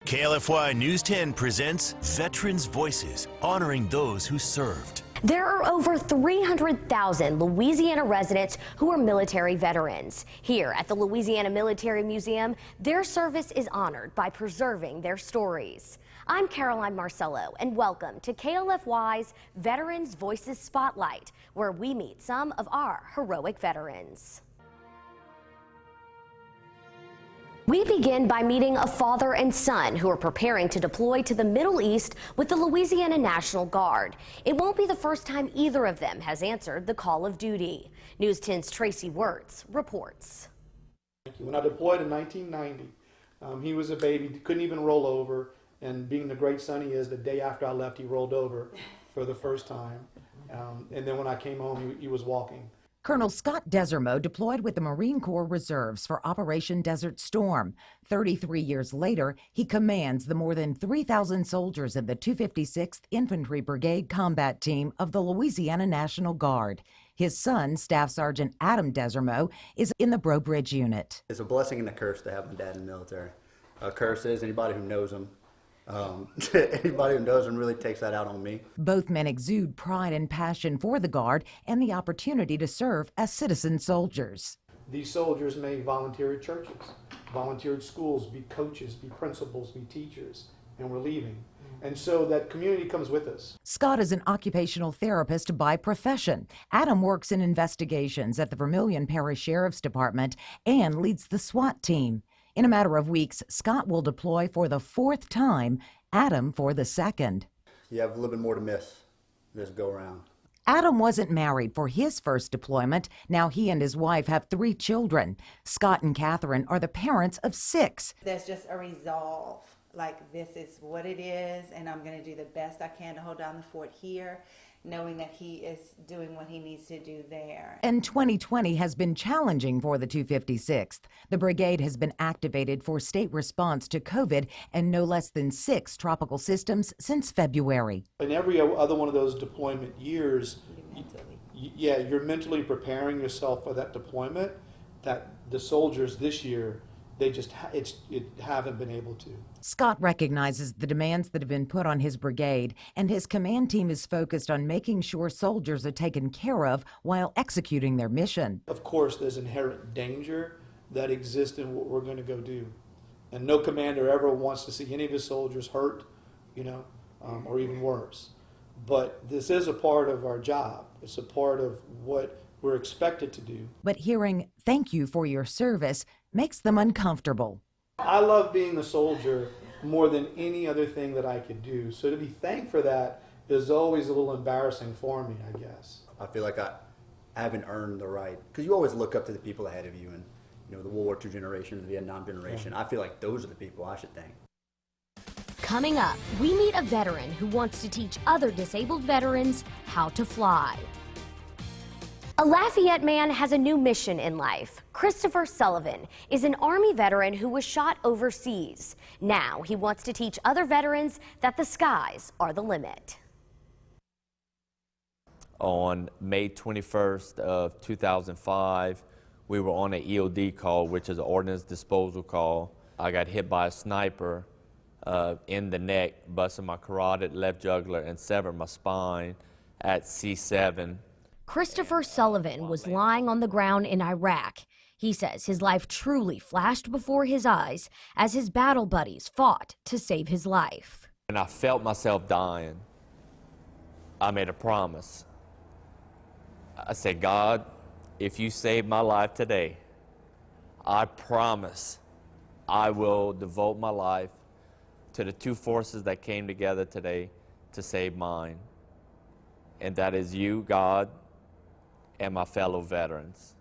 KLFY News 10 presents Veterans Voices, honoring those who served. There are over 300,000 Louisiana residents who are military veterans. Here at the Louisiana Military Museum, their service is honored by preserving their stories. I'm Caroline Marcello, and welcome to KLFY's Veterans Voices Spotlight, where we meet some of our heroic veterans. We begin by meeting a father and son who are preparing to deploy to the Middle East with the Louisiana National Guard. It won't be the first time either of them has answered the call of duty. News 10's Tracy Wirtz reports. When I deployed in 1990, he was a baby, couldn't even roll over, and being the great son he is, the day after I left, he rolled over for the first time. And then when I came home, he was walking. Colonel Scott Desermo deployed with the Marine Corps Reserves for Operation Desert Storm. 33 years later, he commands the more than 3,000 soldiers in the 256th Infantry Brigade Combat Team of the Louisiana National Guard. His son, Staff Sergeant Adam Desermo, is in the Breaux Bridge unit. It's a blessing and a curse to have my dad in the military. A curse is anybody who knows him. Anybody who knows him really takes that out on me. Both men exude pride and passion for the Guard and the opportunity to serve as citizen soldiers. These soldiers may volunteer at churches, volunteer at schools, be coaches, be principals, be teachers, and we're leaving. And so that community comes with us. Scott is an occupational therapist by profession. Adam works in investigations at the Vermilion Parish Sheriff's Department and leads the SWAT team. In a matter of weeks, Scott will deploy for the 4th time, Adam for the 2nd. You have a little bit more to miss this go around. Adam wasn't married for his first deployment. Now he and his wife have 3 children. Scott and Catherine are the parents of 6. There's just a resolve, like this is what it is, and I'm going to do the best I can to hold down the fort here, knowing that he is doing what he needs to do there. And 2020 has been challenging for the 256th. The brigade has been activated for state response to COVID and no less than 6 tropical systems since February. In every other one of those deployment years, you're mentally preparing yourself for that deployment that the soldiers this year, they just haven't been able to. Scott recognizes the demands that have been put on his brigade, and his command team is focused on making sure soldiers are taken care of while executing their mission. Of course, there's inherent danger that exists in what we're going to go do. And no commander ever wants to see any of his soldiers hurt, or even worse. But this is a part of our job. It's a part of what we're expected to do. But hearing "thank you for your service" makes them uncomfortable. I love being a soldier more than any other thing that I could do. So to be thanked for that is always a little embarrassing for me, I guess. I feel like I haven't earned the right, because you always look up to the people ahead of you, and the World War II generation, the Vietnam generation. I feel like those are the people I should thank. Coming up, we meet a veteran who wants to teach other disabled veterans how to fly. A Lafayette man has a new mission in life. Christopher Sullivan is an Army veteran who was shot overseas. Now he wants to teach other veterans that the skies are the limit. On May 21st of 2005, we were on an EOD call, which is an ordnance disposal call. I got hit by a sniper in the neck, busted my carotid left jugular and severed my spine at C7. Christopher Sullivan was lying on the ground in Iraq. He says his life truly flashed before his eyes as his battle buddies fought to save his life. And I felt myself dying. I made a promise. I said, God, if you save my life today, I promise I will devote my life to the 2 forces that came together today to save mine. And that is you, God, and my fellow veterans.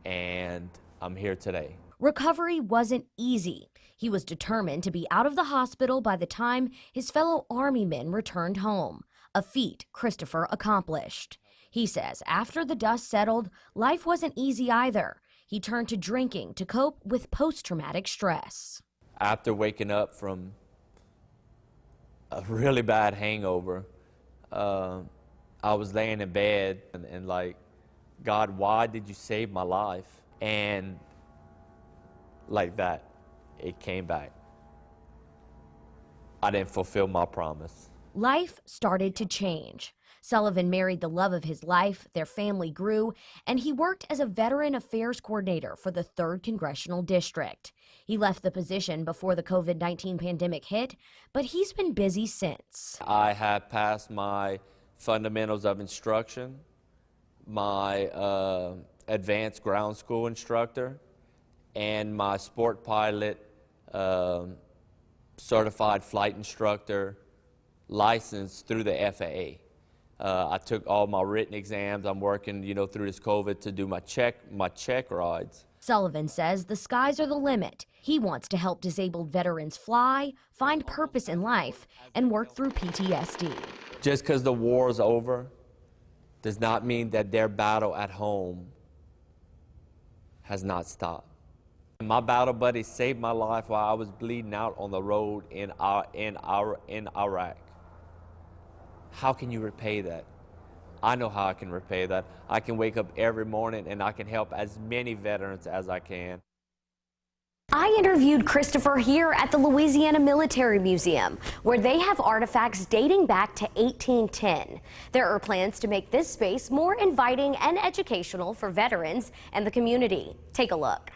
And I'm here today. Recovery wasn't easy. He was determined to be out of the hospital by the time his fellow Army men returned home, a feat Christopher accomplished. He says after the dust settled, life wasn't easy either. He turned to drinking to cope with post-traumatic stress. After waking up from a really bad hangover, I was laying in bed and like, God, why did you save my life? And like that, it came back. I didn't fulfill my promise. Life started to change. Sullivan married the love of his life, their family grew, and he worked as a Veteran Affairs Coordinator for the 3rd Congressional District. He left the position before the COVID-19 pandemic hit, but he's been busy since. I have passed my fundamentals of instruction, my advanced ground school instructor, and my sport pilot certified flight instructor license through the FAA. I took all my written exams. I'm working, through this COVID to do my check rides. Sullivan says the skies are the limit. He wants to help disabled veterans fly, find purpose in life, and work through PTSD. Just because the war is over does not mean that their battle at home has not stopped. My battle buddy saved my life while I was bleeding out on the road in Iraq. How can you repay that? I know how I can repay that. I can wake up every morning and I can help as many veterans as I can. I interviewed Christopher here at the Louisiana Military Museum, where they have artifacts dating back to 1810. There are plans to make this space more inviting and educational for veterans and the community. Take a look.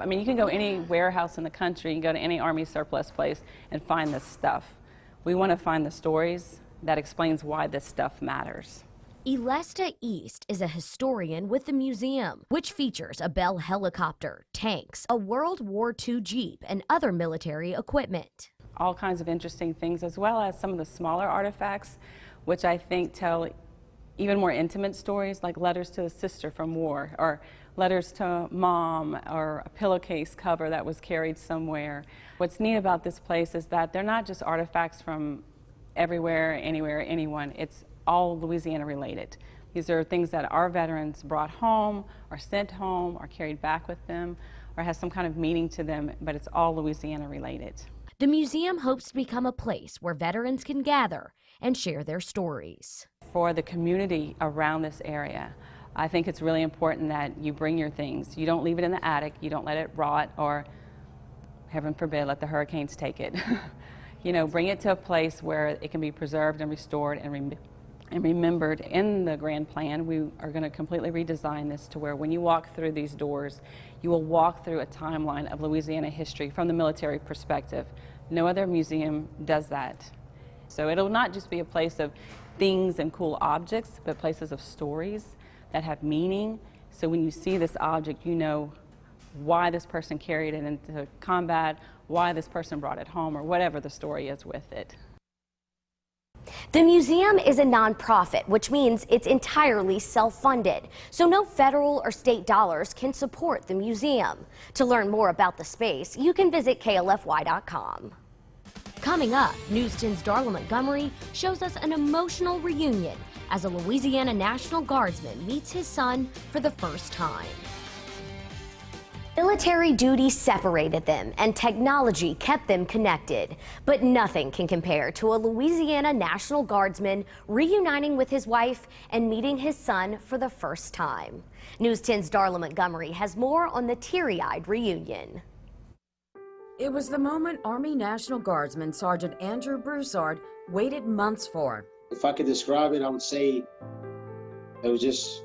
I mean, you can go any warehouse in the country, you can go to any Army surplus place and find this stuff. We want to find the stories that explains why this stuff matters. Elesta East is a historian with the museum, which features a Bell helicopter, tanks, a World War II Jeep, and other military equipment. All kinds of interesting things, as well as some of the smaller artifacts, which I think tell even more intimate stories, like letters to a sister from war, or letters to mom, or a pillowcase cover that was carried somewhere. What's neat about this place is that they're not just artifacts from everywhere, anywhere, anyone. It's all Louisiana related. These are things that our veterans brought home, or sent home, or carried back with them, or has some kind of meaning to them, but it's all Louisiana related. The museum hopes to become a place where veterans can gather and share their stories. For the community around this area, I think it's really important that you bring your things. You don't leave it in the attic, you don't let it rot, or heaven forbid, let the hurricanes take it. Bring it to a place where it can be preserved and restored and remembered. In the grand plan, we are going to completely redesign this to where when you walk through these doors, you will walk through a timeline of Louisiana history from the military perspective. No other museum does that. So it'll not just be a place of things and cool objects, but places of stories that have meaning. So when you see this object, you know why this person carried it into combat, why this person brought it home, or whatever the story is with it. The museum is a nonprofit, which means it's entirely self-funded, so no federal or state dollars can support the museum. To learn more about the space, you can visit KLFY.com. Coming up, News 10's Darla Montgomery shows us an emotional reunion as a Louisiana National Guardsman meets his son for the first time. Military duty separated them and technology kept them connected, but nothing can compare to a Louisiana National Guardsman reuniting with his wife and meeting his son for the first time. News 10's Darla Montgomery has more on the teary-eyed reunion. It was the moment Army National Guardsman Sergeant Andrew Broussard waited months for. If I could describe it, I would say it was just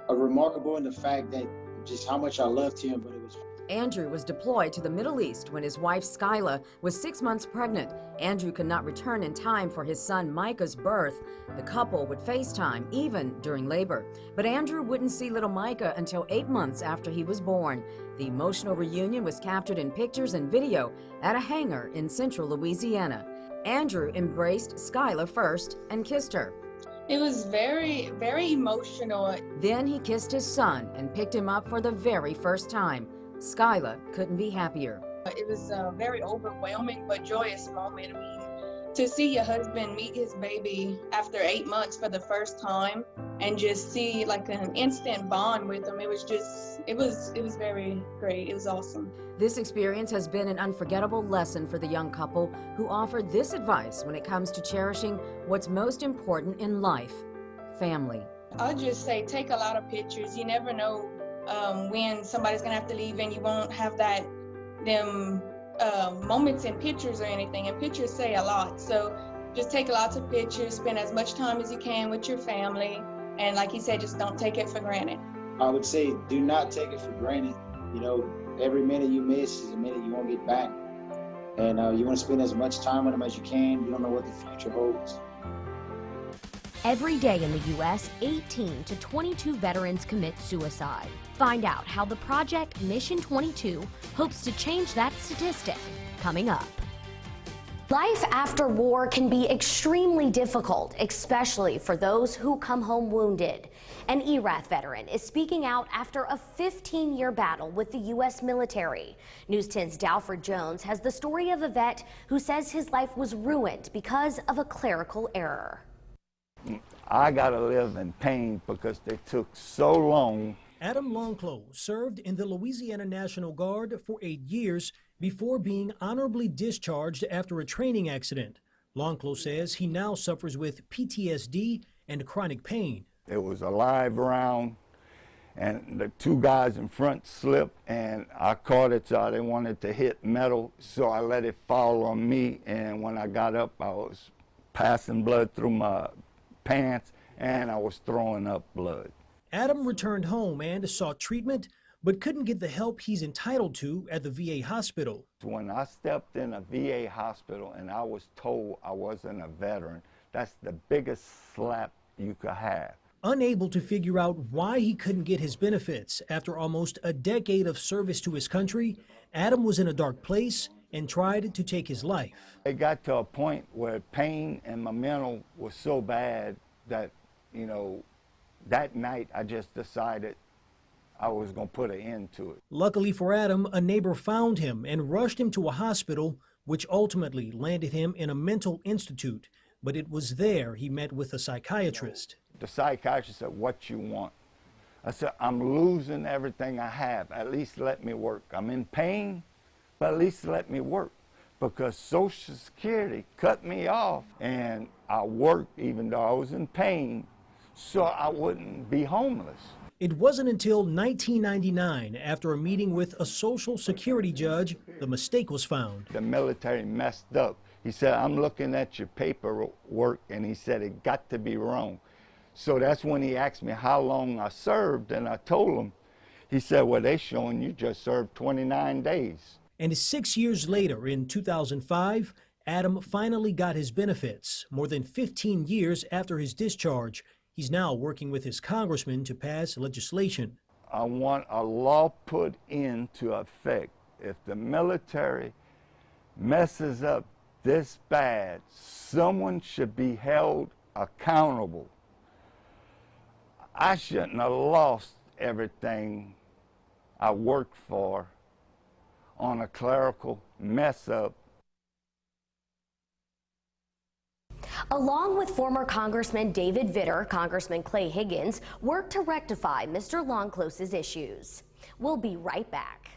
remarkable in the fact that just how much I loved him, but it was... Andrew was deployed to the Middle East when his wife Skyla was 6 months pregnant. Andrew could not return in time for his son Micah's birth. The couple would FaceTime even during labor. But Andrew wouldn't see little Micah until 8 months after he was born. The emotional reunion was captured in pictures and video at a hangar in central Louisiana. Andrew embraced Skyla first and kissed her. It was very, very emotional. Then he kissed his son and picked him up for the very first time. Skyla couldn't be happier. It was a very overwhelming but joyous moment. I mean, to see your husband meet his baby after 8 months for the first time and just see like an instant bond with him, it was very great. It was awesome. This experience has been an unforgettable lesson for the young couple who offered this advice when it comes to cherishing what's most important in life: family. I'll just say take a lot of pictures. You never know when somebody's gonna have to leave and you won't have them moments in pictures or anything, and pictures say a lot. So just take lots of pictures, spend as much time as you can with your family, and like he said, just don't take it for granted. I would say do not take it for granted. You know, every minute you miss is a minute you won't get back. And you want to spend as much time with them as you can. You don't know what the future holds. Every day in the U.S., 18 to 22 veterans commit suicide. Find out how the Project Mission 22 hopes to change that statistic coming up. Life after war can be extremely difficult, especially for those who come home wounded. An ERAF veteran is speaking out after a 15-year battle with the U.S. military. News 10's Dalford Jones has the story of a vet who says his life was ruined because of a clerical error. I gotta live in pain because they took so long. Adam Longclough served in the Louisiana National Guard for 8 years before being honorably discharged after a training accident. Longclough says he now suffers with PTSD and chronic pain. It was a live round, and the two guys in front slipped, and I caught it, so I didn't want it to hit metal, so I let it fall on me, and when I got up, I was passing blood through my pants, and I was throwing up blood. Adam returned home and sought treatment, but couldn't get the help he's entitled to at the VA hospital. When I stepped in a VA hospital and I was told I wasn't a veteran, that's the biggest slap you could have. Unable to figure out why he couldn't get his benefits after almost a decade of service to his country, Adam was in a dark place and tried to take his life. It got to a point where pain and my mental was so bad that, you know, that night I just decided I was going to put an end to it. Luckily for Adam, a neighbor found him and rushed him to a hospital, which ultimately landed him in a mental institute. But it was there he met with a psychiatrist. The psychiatrist said, "What you want?" I said, "I'm losing everything I have. At least let me work. I'm in pain, but at least let me work." Because Social Security cut me off, and I worked even though I was in pain, so I wouldn't be homeless. It wasn't until 1999, after a meeting with a Social Security judge, the mistake was found. The military messed up. He said, "I'm looking at your paperwork," and he said, "It got to be wrong." So that's when he asked me how long I served, and I told him. He said, "Well, they're showing you just served 29 days. And 6 years later, in 2005, Adam finally got his benefits. More than 15 years after his discharge, he's now working with his congressman to pass legislation. I want a law put into effect. If the military messes up this bad, someone should be held accountable. I shouldn't have lost everything I worked for on a clerical mess up. Along with former Congressman David Vitter, Congressman Clay Higgins worked to rectify Mr. Longclough's issues. We'll be right back.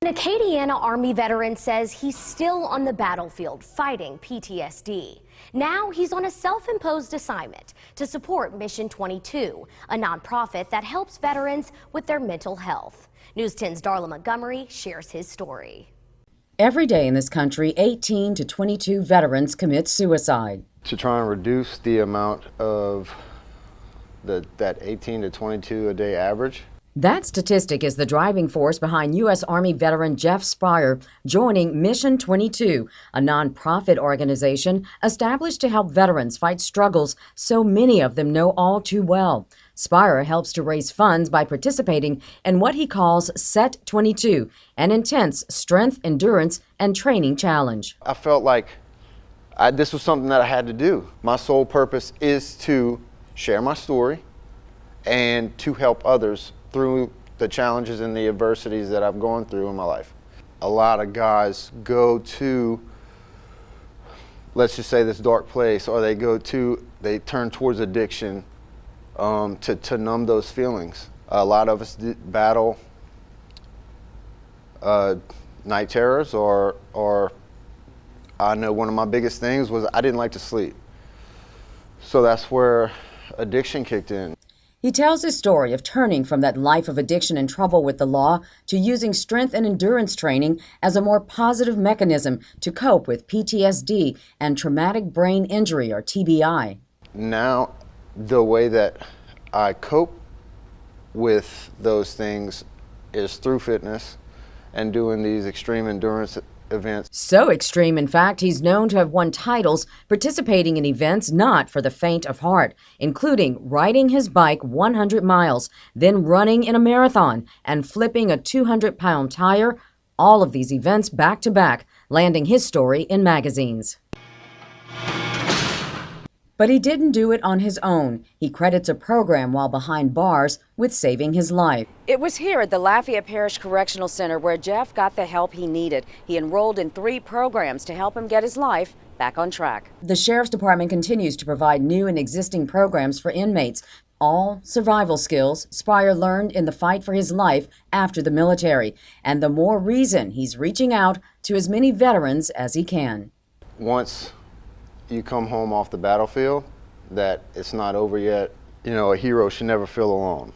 An Acadiana Army veteran says he's still on the battlefield fighting PTSD. Now he's on a self-imposed assignment to support Mission 22, a nonprofit that helps veterans with their mental health. News 10's Darla Montgomery shares his story. Every day in this country, 18 to 22 veterans commit suicide. To try and reduce the amount of that 18 to 22 a day average. That statistic is the driving force behind U.S. Army veteran Jeff Spire joining Mission 22, a nonprofit organization established to help veterans fight struggles so many of them know all too well. Spire helps to raise funds by participating in what he calls Set 22, an intense strength, endurance, and training challenge. I felt like this was something that I had to do. My sole purpose is to share my story and to help others through the challenges and the adversities that I've gone through in my life. A lot of guys go to, let's just say, this dark place, or they turn towards addiction to numb those feelings. A lot of us battle night terrors, or I know one of my biggest things was I didn't like to sleep. So that's where addiction kicked in. He tells his story of turning from that life of addiction and trouble with the law to using strength and endurance training as a more positive mechanism to cope with PTSD and traumatic brain injury, or TBI. Now, the way that I cope with those things is through fitness and doing these extreme endurance events. So extreme, in fact, he's known to have won titles participating in events not for the faint of heart, including riding his bike 100 miles, then running in a marathon, and flipping a 200-pound tire. All of these events back to back, landing his story in magazines. But he didn't do it on his own. He credits a program while behind bars with saving his life. It was here at the Lafayette Parish Correctional Center where Jeff got the help he needed. He enrolled in 3 programs to help him get his life back on track. The Sheriff's Department continues to provide new and existing programs for inmates, all survival skills Spire learned in the fight for his life after the military, and the more reason he's reaching out to as many veterans as he can. Once you come home off the battlefield, that it's not over yet. You know, a hero should never feel alone.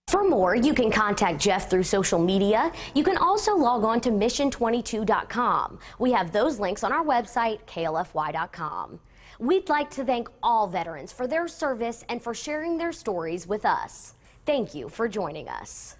For more, you can contact Jeff through social media. You can also log on to mission22.com. We have those links on our website, KLFY.com. We'd like to thank all veterans for their service and for sharing their stories with us. Thank you for joining us.